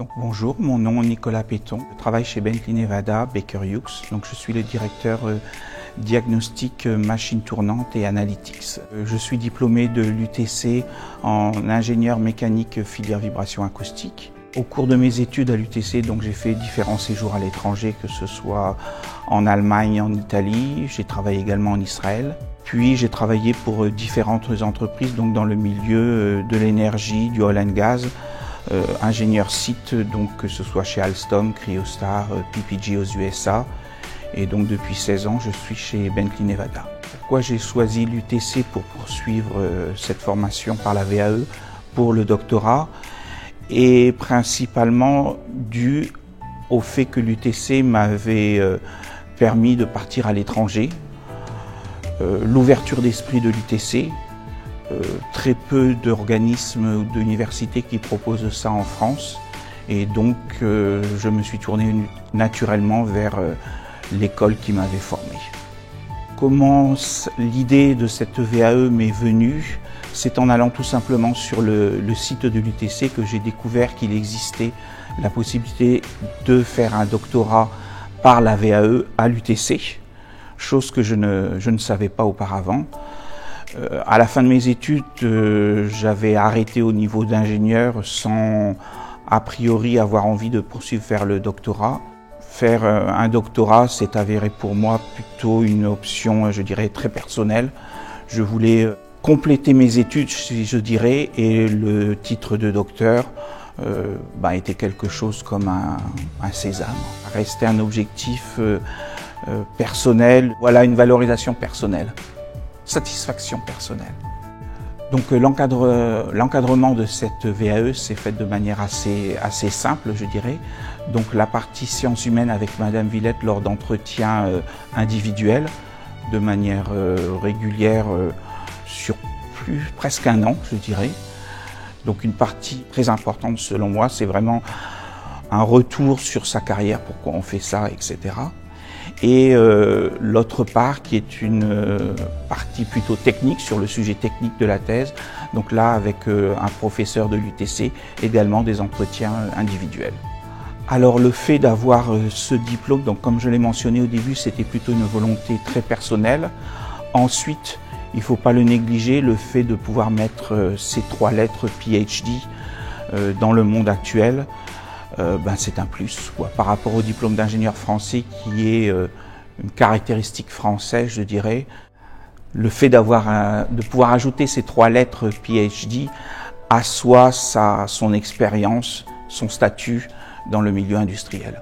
Donc, bonjour, mon nom est Nicolas Péton. Je travaille chez Bentley Nevada, Baker Hughes. Donc, je suis le directeur diagnostic machine tournante et analytics. Je suis diplômé de l'UTC en ingénieur mécanique filière vibration acoustique. Au cours de mes études à l'UTC, donc j'ai fait différents séjours à l'étranger, que ce soit en Allemagne, en Italie. J'ai travaillé également en Israël. Puis j'ai travaillé pour différentes entreprises, donc dans le milieu de l'énergie, du oil and gas. Ingénieur site, donc que ce soit chez Alstom, Cryostar, PPG aux USA. Et donc depuis 16 ans, je suis chez Bentley Nevada. Pourquoi j'ai choisi l'UTC pour poursuivre cette formation par la VAE pour le doctorat? Et principalement dû au fait que l'UTC m'avait permis de partir à l'étranger. L'ouverture d'esprit de l'UTC, très peu d'organismes ou d'universités qui proposent ça en France. Et donc je me suis tourné naturellement vers l'école qui m'avait formé. Comment l'idée de cette VAE m'est venue? C'est en allant tout simplement sur le site de l'UTC que j'ai découvert qu'il existait la possibilité de faire un doctorat par la VAE à l'UTC, chose que je ne savais pas auparavant. À la fin de mes études, j'avais arrêté au niveau d'ingénieur sans a priori avoir envie de poursuivre vers le doctorat. Faire un doctorat s'est avéré pour moi plutôt une option, je dirais, très personnelle. Je voulais compléter mes études, je dirais, et le titre de docteur était quelque chose comme un sésame. Restait un objectif personnel, voilà, une valorisation personnelle, satisfaction personnelle. Donc l'encadrement de cette VAE s'est fait de manière assez simple, je dirais. Donc la partie sciences humaines avec Madame Villette lors d'entretiens individuels, de manière régulière sur presque un an, je dirais. Donc une partie très importante selon moi, c'est vraiment un retour sur sa carrière, pourquoi on fait ça, etc. Et l'autre part qui est une partie plutôt technique sur le sujet technique de la thèse. Donc là avec un professeur de l'UTC, également des entretiens individuels. Alors le fait d'avoir ce diplôme, donc comme je l'ai mentionné au début, c'était plutôt une volonté très personnelle. Ensuite, il ne faut pas le négliger, le fait de pouvoir mettre ces 3 lettres PhD dans le monde actuel, c'est un plus quoi, par rapport au diplôme d'ingénieur français qui est une caractéristique française, je dirais. Le fait de pouvoir ajouter ces 3 lettres PhD assoit son expérience, son statut dans le milieu industriel.